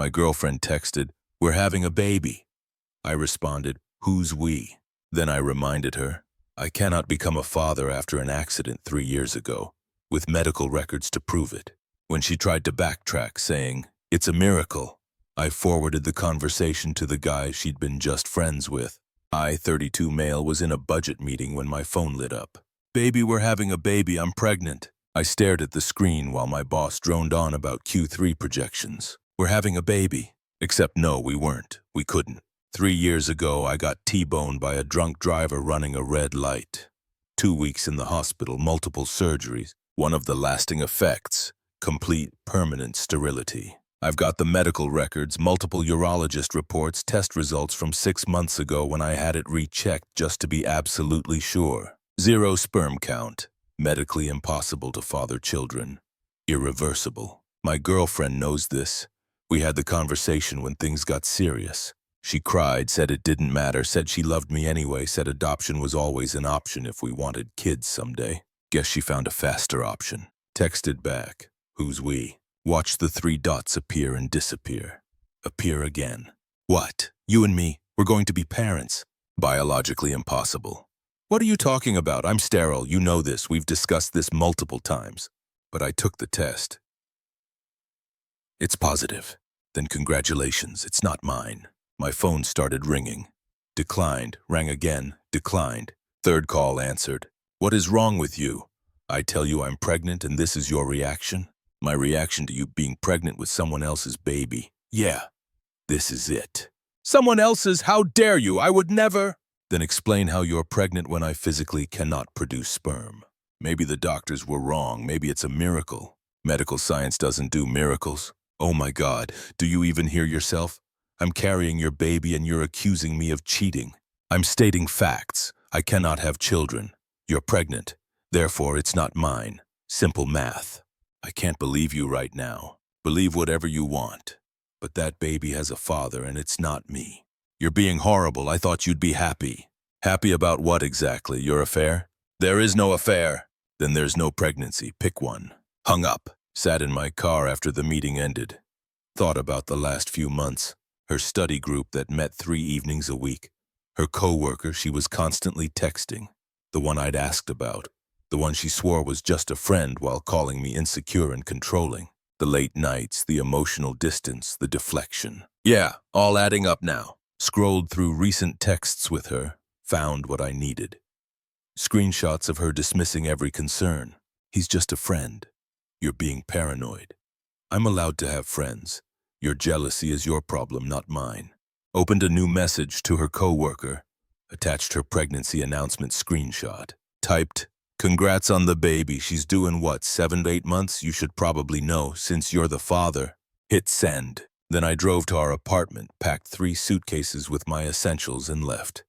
My girlfriend texted, "We're having a baby." I responded, "Who's we?" Then I reminded her, I cannot become a father after an accident 3 years ago, with medical records to prove it. When she tried to backtrack, saying, "It's a miracle," I forwarded the conversation to the guy she'd been just friends with. I, 32 male, was in a budget meeting when my phone lit up. "Baby, we're having a baby, I'm pregnant." I stared at the screen while my boss droned on about Q3 projections. "We're having a baby." Except no, we weren't. We couldn't. 3 years ago, I got T-boned by a drunk driver running a red light. 2 weeks in the hospital, multiple surgeries. One of the lasting effects, complete permanent sterility. I've got the medical records, multiple urologist reports, test results from 6 months ago when I had it rechecked just to be absolutely sure. 0 sperm count. Medically impossible to father children. Irreversible. My girlfriend knows this. We had the conversation when things got serious. She cried, said it didn't matter, said she loved me anyway, said adoption was always an option if we wanted kids someday. Guess she found a faster option. Texted back, "Who's we?" Watched the 3 dots appear and disappear. Appear again. "What? You and me? We're going to be parents." Biologically impossible. "What are you talking about? I'm sterile. You know this. We've discussed this multiple times." But I took the test. "It's positive." "Then congratulations. It's not mine." My phone started ringing. Declined. Rang again. Declined. 3rd call answered. "What is wrong with you? I tell you I'm pregnant and this is your reaction?" My reaction to you being pregnant with someone else's baby. "Yeah, this is it." "Someone else's? How dare you? I would never." "Then explain how you're pregnant when I physically cannot produce sperm. Maybe the doctors were wrong. Maybe it's a miracle. Medical science doesn't do miracles." "Oh my God, do you even hear yourself? I'm carrying your baby and you're accusing me of cheating. I'm stating facts. I cannot have children. You're pregnant. Therefore, it's not mine. Simple math. I can't believe you right now. Believe whatever you want. But that baby has a father and it's not me. You're being horrible. I thought you'd be happy." "Happy about what exactly? Your affair?" "There is no affair." "Then there's no pregnancy. Pick one." Hung up. Sat in my car after the meeting ended. Thought about the last few months. Her study group that met 3 evenings a week. Her coworker she was constantly texting. The one I'd asked about. The one she swore was just a friend while calling me insecure and controlling. The late nights, the emotional distance, the deflection. Yeah, all adding up now. Scrolled through recent texts with her. Found what I needed. Screenshots of her dismissing every concern. "He's just a friend. You're being paranoid. I'm allowed to have friends. Your jealousy is your problem, not mine." Opened a new message to her coworker. Attached her pregnancy announcement screenshot. Typed, "Congrats on the baby. She's due in what, 7 to 8 months? You should probably know, since you're the father." Hit send. Then I drove to our apartment, packed 3 suitcases with my essentials and left.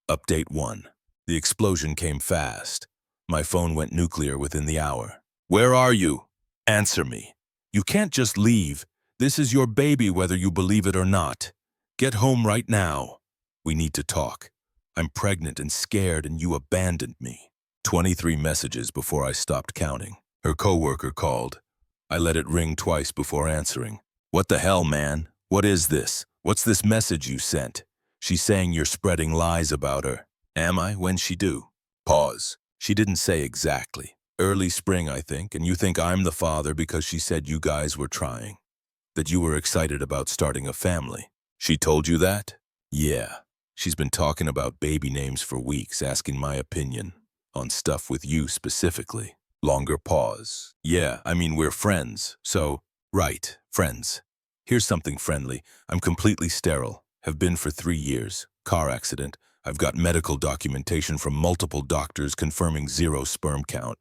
Update 1. The explosion came fast. My phone went nuclear within the hour. "Where are you? Answer me. You can't just leave. This is your baby whether you believe it or not. Get home right now. We need to talk. I'm pregnant and scared and you abandoned me." 23 messages before I stopped counting. Her coworker called. I let it ring twice before answering. "What the hell, man? What is this? What's this message you sent? She's saying you're spreading lies about her." "Am I? When's she due?" Pause. "She didn't say exactly. Early spring, I think, and you think I'm the father because she said you guys were trying. That you were excited about starting a family." "She told you that?" "Yeah. She's been talking about baby names for weeks, asking my opinion. On stuff with you specifically." Longer pause. "Yeah, I mean we're friends, so..." "Right, friends. Here's something friendly. I'm completely sterile. Have been for 3 years. Car accident. I've got medical documentation from multiple doctors confirming 0 sperm count.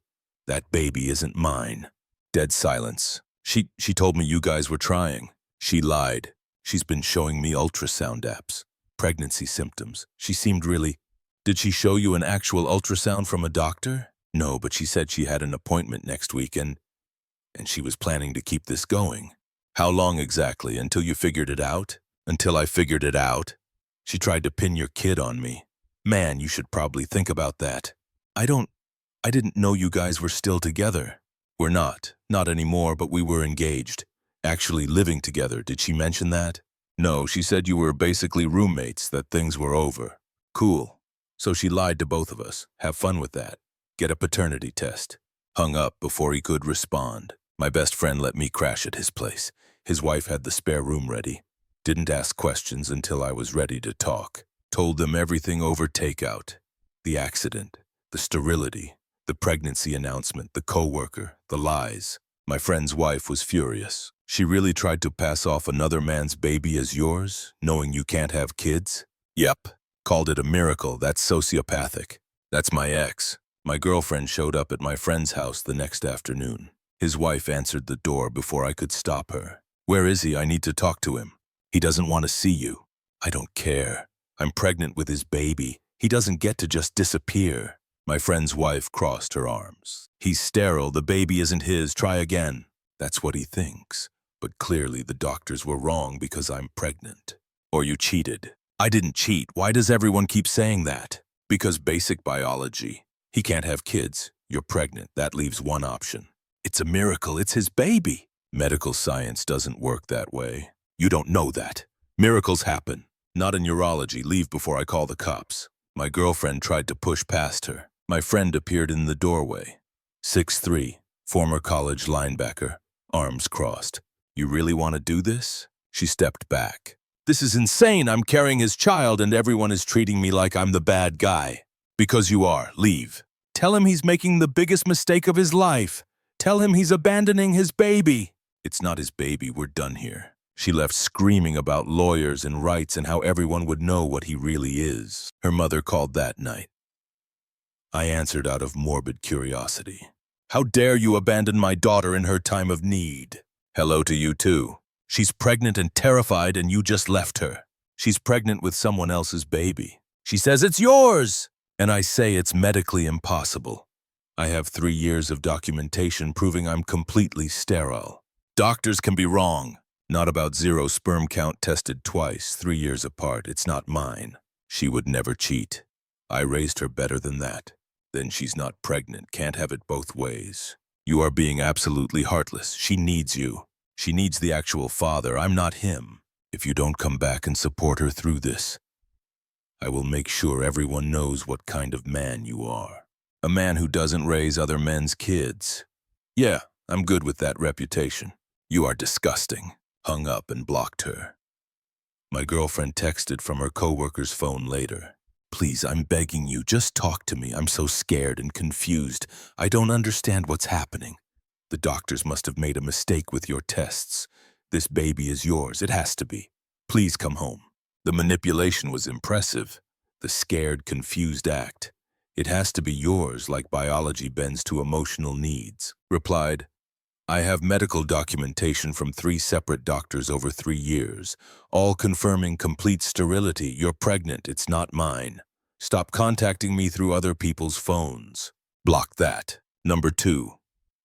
That baby isn't mine." Dead silence. She told me you guys were trying." "She lied. She's been showing me ultrasound apps. Pregnancy symptoms. She seemed really..." "Did she show you an actual ultrasound from a doctor?" "No, but she said she had an appointment next week and she was planning to keep this going." "How long exactly? Until you figured it out?" "Until I figured it out." "She tried to pin your kid on me." "Man, you should probably think about that." I didn't know you guys were still together." "We're not. Not anymore, but we were engaged. Actually living together, did she mention that? No, she said you were basically roommates, that things were over. Cool. So she lied to both of us. Have fun with that. Get a paternity test. Hung up before he could respond. My best friend let me crash at his place. His wife had the spare room ready. Didn't ask questions until I was ready to talk. Told them everything over takeout. The accident, the sterility, the pregnancy announcement, the coworker, the lies. My friend's wife was furious. She really tried to pass off another man's baby as yours, knowing you can't have kids? Yep. Called it a miracle. That's sociopathic. That's my ex. My girlfriend showed up at my friend's house the next afternoon. His wife answered the door before I could stop her. Where is he? I need to talk to him. He doesn't want to see you. I don't care. I'm pregnant with his baby. He doesn't get to just disappear. My friend's wife crossed her arms. He's sterile. The baby isn't his. Try again. That's what he thinks. But clearly the doctors were wrong because I'm pregnant. Or you cheated. I didn't cheat. Why does everyone keep saying that? Because basic biology. He can't have kids. You're pregnant. That leaves one option. It's a miracle. It's his baby. Medical science doesn't work that way. You don't know that. Miracles happen. Not in urology. Leave before I call the cops. My girlfriend tried to push past her. My friend appeared in the doorway. 6'3", former college linebacker, arms crossed. You really want to do this? She stepped back. This is insane. I'm carrying his child and everyone is treating me like I'm the bad guy. Because you are. Leave. Tell him he's making the biggest mistake of his life. Tell him he's abandoning his baby. It's not his baby. We're done here. She left screaming about lawyers and rights and how everyone would know what he really is. Her mother called that night. I answered out of morbid curiosity. How dare you abandon my daughter in her time of need? Hello to you too. She's pregnant and terrified and you just left her. She's pregnant with someone else's baby. She says it's yours! And I say it's medically impossible. I have 3 years of documentation proving I'm completely sterile. Doctors can be wrong. Not about zero sperm count tested twice, 3 years apart. It's not mine. She would never cheat. I raised her better than that. Then she's not pregnant. Can't have it both ways. You are being absolutely heartless. She needs you. She needs the actual father. I'm not him. If you don't come back and support her through this, I will make sure everyone knows what kind of man you are. A man who doesn't raise other men's kids. Yeah, I'm good with that reputation. You are disgusting. Hung up and blocked her. My girlfriend texted from her coworker's phone later. Please, I'm begging you, just talk to me. I'm so scared and confused. I don't understand what's happening. The doctors must have made a mistake with your tests. This baby is yours. It has to be. Please come home. The manipulation was impressive. The scared, confused act. It has to be yours, like biology bends to emotional needs. Replied, I have medical documentation from 3 separate doctors over 3 years, all confirming complete sterility. You're pregnant. It's not mine. Stop contacting me through other people's phones. Block that. Number 2.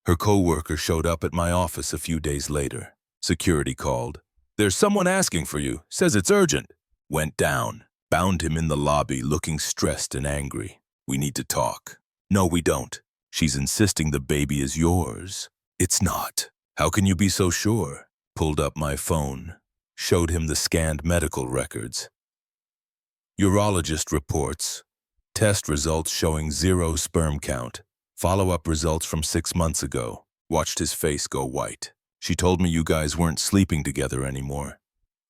Her coworker showed up at my office a few days later. Security called. There's someone asking for you. Says it's urgent. Went down. Found him in the lobby looking stressed and angry. We need to talk. No, we don't. She's insisting the baby is yours. It's not. How can you be so sure? Pulled up my phone. Showed him the scanned medical records. Urologist reports. Test results showing 0 sperm count. Follow-up results from 6 months ago. Watched his face go white. She told me you guys weren't sleeping together anymore.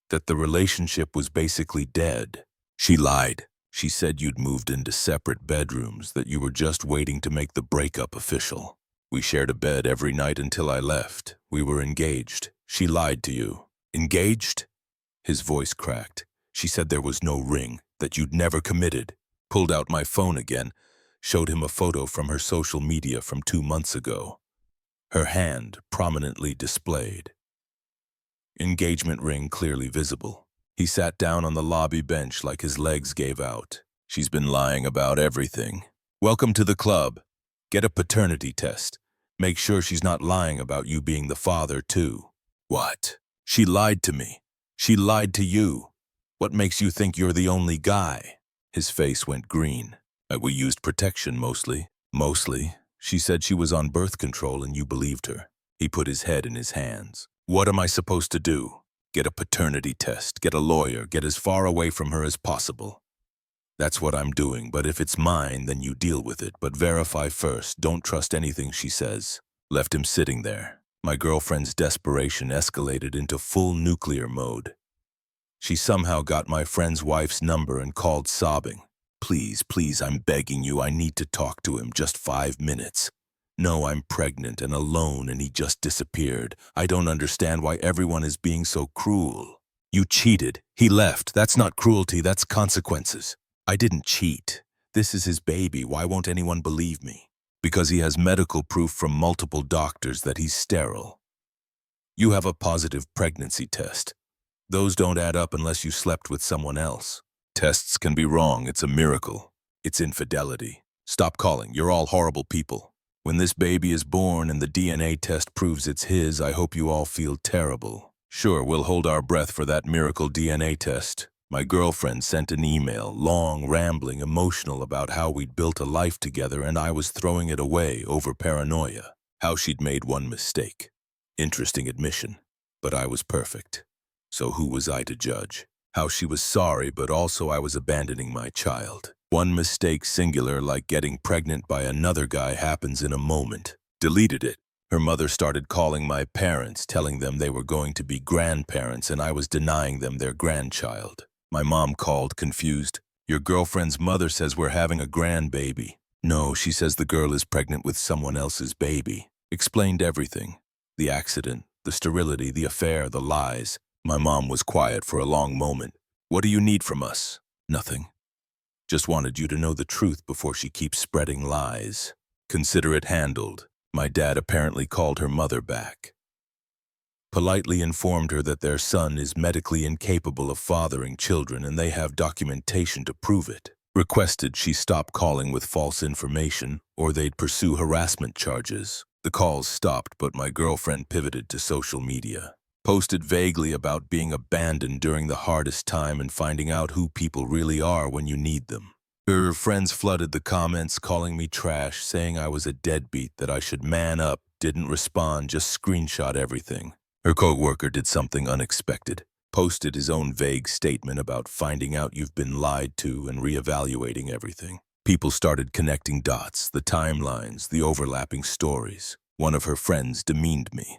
That the relationship was basically dead. She lied. She said you'd moved into separate bedrooms, that you were just waiting to make the breakup official. We shared a bed every night until I left. We were engaged. She lied to you. Engaged? His voice cracked. She said there was no ring, that you'd never committed. Pulled out my phone again. Showed him a photo from her social media from 2 months ago. Her hand prominently displayed. Engagement ring clearly visible. He sat down on the lobby bench like his legs gave out. She's been lying about everything. Welcome to the club. Get a paternity test. Make sure she's not lying about you being the father, too. What? She lied to me. She lied to you. What makes you think you're the only guy? His face went green. We used protection mostly. Mostly. She said she was on birth control and you believed her. He put his head in his hands. What am I supposed to do? Get a paternity test, get a lawyer, get as far away from her as possible. That's what I'm doing, but if it's mine, then you deal with it, but verify first. Don't trust anything she says. Left him sitting there. My girlfriend's desperation escalated into full nuclear mode. She somehow got my friend's wife's number and called sobbing. Please, please, I'm begging you, I need to talk to him, just 5 minutes. No, I'm pregnant and alone and he just disappeared. I don't understand why everyone is being so cruel. You cheated. He left. That's not cruelty, that's consequences. I didn't cheat. This is his baby. Why won't anyone believe me? Because he has medical proof from multiple doctors that he's sterile. You have a positive pregnancy test. Those don't add up unless you slept with someone else. Tests can be wrong. It's a miracle. It's infidelity. Stop calling. You're all horrible people. When this baby is born and the DNA test proves it's his, I hope you all feel terrible. Sure, we'll hold our breath for that miracle DNA test. My girlfriend sent an email, long, rambling, emotional about how we'd built a life together and I was throwing it away over paranoia. How she'd made one mistake. Interesting admission. But I was perfect. So who was I to judge? How she was sorry, but also I was abandoning my child. One mistake singular, like getting pregnant by another guy, happens in a moment. Deleted it. Her mother started calling my parents, telling them they were going to be grandparents and I was denying them their grandchild. My mom called, confused. Your girlfriend's mother says we're having a grandbaby. No, she says the girl is pregnant with someone else's baby. Explained everything. The accident, the sterility, the affair, the lies. My mom was quiet for a long moment. What do you need from us? Nothing. Just wanted you to know the truth before she keeps spreading lies. Consider it handled. My dad apparently called her mother back. Politely informed her that their son is medically incapable of fathering children and they have documentation to prove it. Requested she stop calling with false information or they'd pursue harassment charges. The calls stopped, but my girlfriend pivoted to social media. Posted vaguely about being abandoned during the hardest time and finding out who people really are when you need them. Her friends flooded the comments calling me trash, saying I was a deadbeat, that I should man up, didn't respond, just screenshot everything. Her co-worker did something unexpected. Posted his own vague statement about finding out you've been lied to and reevaluating everything. People started connecting dots, the timelines, the overlapping stories. One of her friends demeaned me.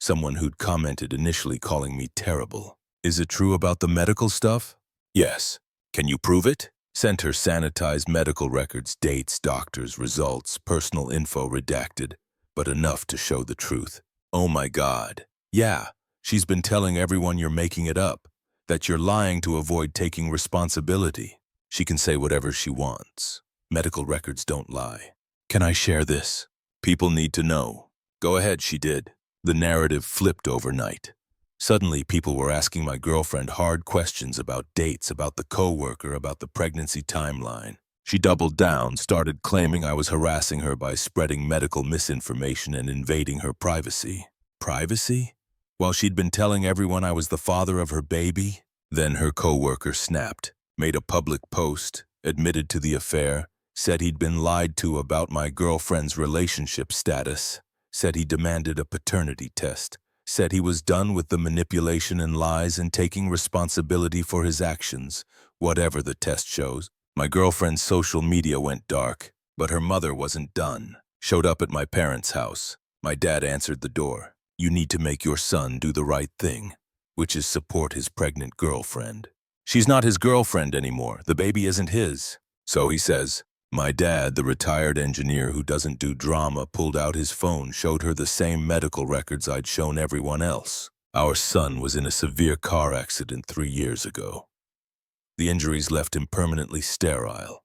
Someone who'd commented initially calling me terrible. Is it true about the medical stuff? Yes. Can you prove it? Sent her sanitized medical records, dates, doctors, results, personal info redacted, but enough to show the truth. Oh my God. Yeah, she's been telling everyone you're making it up, that you're lying to avoid taking responsibility. She can say whatever she wants. Medical records don't lie. Can I share this? People need to know. Go ahead, she did. The narrative flipped overnight. Suddenly, people were asking my girlfriend hard questions about dates, about the co-worker, about the pregnancy timeline. She doubled down, started claiming I was harassing her by spreading medical misinformation and invading her privacy. Privacy? While she'd been telling everyone I was the father of her baby? Then her co-worker snapped, made a public post, admitted to the affair, said he'd been lied to about my girlfriend's relationship status, said he demanded a paternity test, said he was done with the manipulation and lies and taking responsibility for his actions, whatever the test shows. My girlfriend's social media went dark, but her mother wasn't done. Showed up at my parents' house. My dad answered the door. You need to make your son do the right thing, which is support his pregnant girlfriend. She's not his girlfriend anymore. The baby isn't his. So he says. My dad, the retired engineer who doesn't do drama, pulled out his phone, showed her the same medical records I'd shown everyone else. Our son was in a severe car accident 3 years ago. The injuries left him permanently sterile.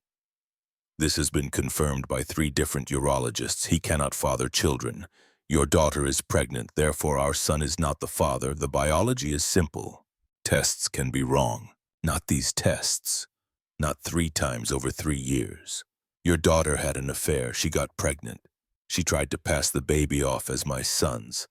This has been confirmed by 3 different urologists. He cannot father children. Your daughter is pregnant, therefore our son is not the father. The biology is simple. Tests can be wrong. Not these tests. Not 3 times over 3 years. Your daughter had an affair. She got pregnant. She tried to pass the baby off as my son's.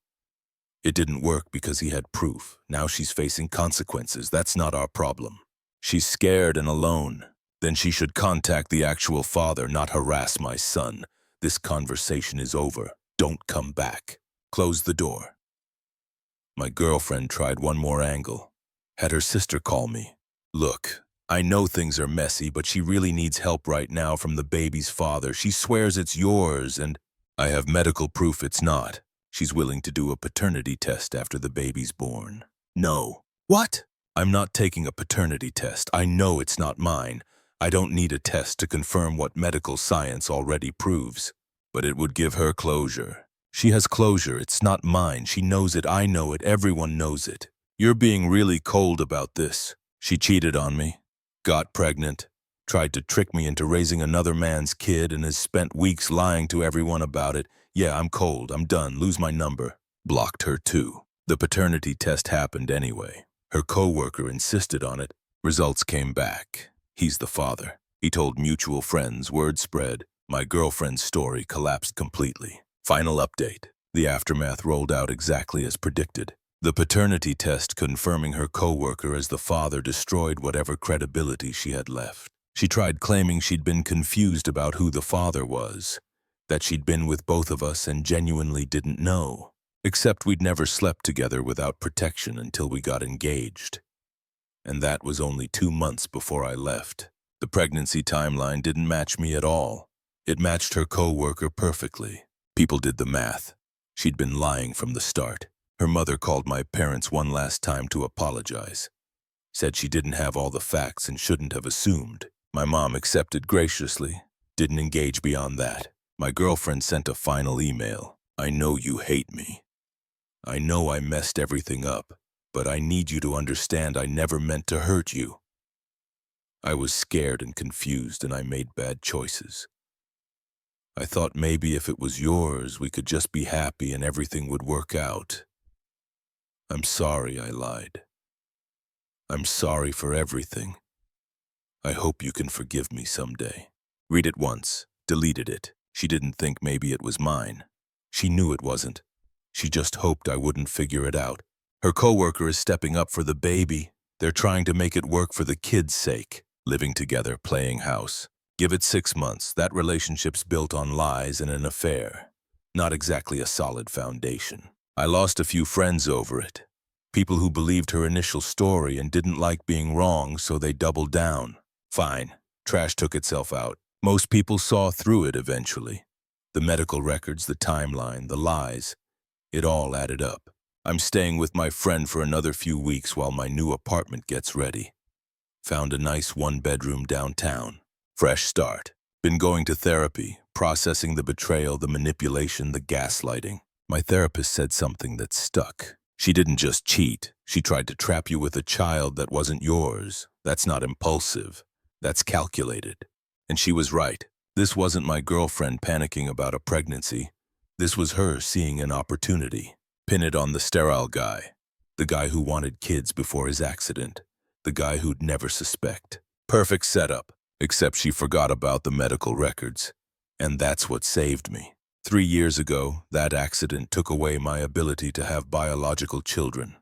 It didn't work because he had proof. Now she's facing consequences. That's not our problem. She's scared and alone. Then she should contact the actual father, not harass my son. This conversation is over. Don't come back. Close the door. My girlfriend tried one more angle. Had her sister call me. Look, I know things are messy, but she really needs help right now from the baby's father. She swears it's yours, and I have medical proof it's not. She's willing to do a paternity test after the baby's born. No. What? I'm not taking a paternity test. I know it's not mine. I don't need a test to confirm what medical science already proves. But it would give her closure. She has closure. It's not mine. She knows it. I know it. Everyone knows it. You're being really cold about this. She cheated on me, got pregnant, tried to trick me into raising another man's kid, and has spent weeks lying to everyone about it. Yeah, I'm cold. I'm done. Lose my number. Blocked her too. The paternity test happened anyway. Her coworker insisted on it. Results came back. He's the father. He told mutual friends. Word spread. My girlfriend's story collapsed completely. Final update. The aftermath rolled out exactly as predicted. The paternity test confirming her coworker as the father destroyed whatever credibility she had left. She tried claiming she'd been confused about who the father was, that she'd been with both of us and genuinely didn't know, except we'd never slept together without protection until we got engaged. And that was only 2 months before I left. The pregnancy timeline didn't match me at all. It matched her coworker perfectly. People did the math. She'd been lying from the start. Her mother called my parents one last time to apologize. Said she didn't have all the facts and shouldn't have assumed. My mom accepted graciously. Didn't engage beyond that. My girlfriend sent a final email. I know you hate me. I know I messed everything up, but I need you to understand I never meant to hurt you. I was scared and confused, and I made bad choices. I thought maybe if it was yours, we could just be happy and everything would work out. I'm sorry I lied. I'm sorry for everything. I hope you can forgive me someday. Read it once, deleted it. She didn't think maybe it was mine. She knew it wasn't. She just hoped I wouldn't figure it out. Her coworker is stepping up for the baby. They're trying to make it work for the kid's sake. Living together, playing house. Give it 6 months. That relationship's built on lies and an affair. Not exactly a solid foundation. I lost a few friends over it. People who believed her initial story and didn't like being wrong, so they doubled down. Fine. Trash took itself out. Most people saw through it eventually. The medical records, the timeline, the lies. It all added up. I'm staying with my friend for another few weeks while my new apartment gets ready. Found a nice 1-bedroom downtown. Fresh start. Been going to therapy, processing the betrayal, the manipulation, the gaslighting. My therapist said something that stuck. She didn't just cheat. She tried to trap you with a child that wasn't yours. That's not impulsive. That's calculated. And she was right. This wasn't my girlfriend panicking about a pregnancy. This was her seeing an opportunity. Pin it on the sterile guy. The guy who wanted kids before his accident. The guy who'd never suspect. Perfect setup. Except she forgot about the medical records. And that's what saved me. 3 years ago, that accident took away my ability to have biological children.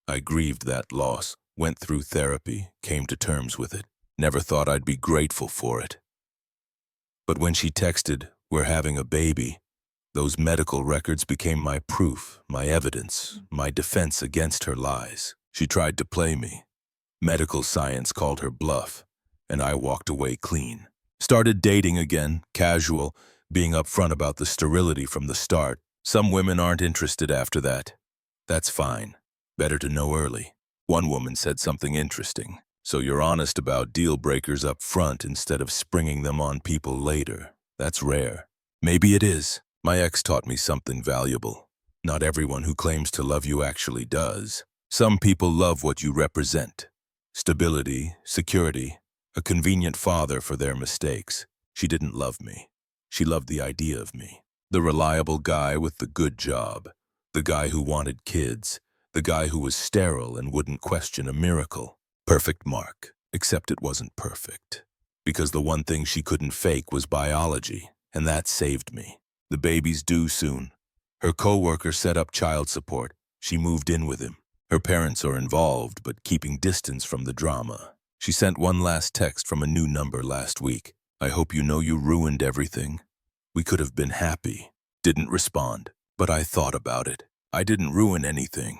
I grieved that loss, went through therapy, came to terms with it. Never thought I'd be grateful for it. But when she texted, "We're having a baby," those medical records became my proof, my evidence, my defense against her lies. She tried to play me. Medical science called her bluff, and I walked away clean. Started dating again, casual, being upfront about the sterility from the start. Some women aren't interested after that. That's fine. Better to know early. One woman said something interesting. So you're honest about deal breakers up front instead of springing them on people later. That's rare. Maybe it is. My ex taught me something valuable. Not everyone who claims to love you actually does. Some people love what you represent. Stability, security, a convenient father for their mistakes. She didn't love me. She loved the idea of me. The reliable guy with the good job. The guy who wanted kids. The guy who was sterile and wouldn't question a miracle. Perfect mark, except it wasn't perfect. Because the one thing she couldn't fake was biology, and that saved me. The baby's due soon. Her coworker set up child support. She moved in with him. Her parents are involved, but keeping distance from the drama. She sent one last text from a new number last week. I hope you know you ruined everything. We could have been happy. Didn't respond, but I thought about it. I didn't ruin anything.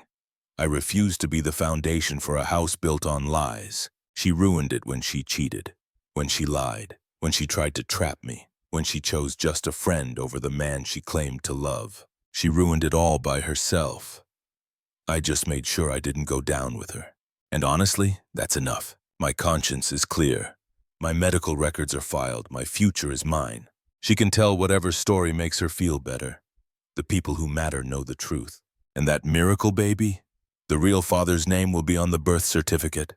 I refused to be the foundation for a house built on lies. She ruined it when she cheated, when she lied, when she tried to trap me, when she chose just a friend over the man she claimed to love. She ruined it all by herself. I just made sure I didn't go down with her. And honestly, that's enough. My conscience is clear. My medical records are filed. My future is mine. She can tell whatever story makes her feel better. The people who matter know the truth. And that miracle baby, the real father's name will be on the birth certificate.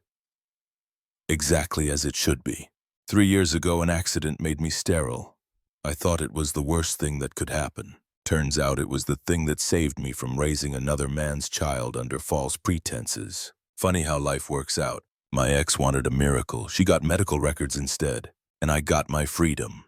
Exactly as it should be. 3 years ago, an accident made me sterile. I thought it was the worst thing that could happen. Turns out it was the thing that saved me from raising another man's child under false pretenses. Funny how life works out. My ex wanted a miracle. She got medical records instead, and I got my freedom.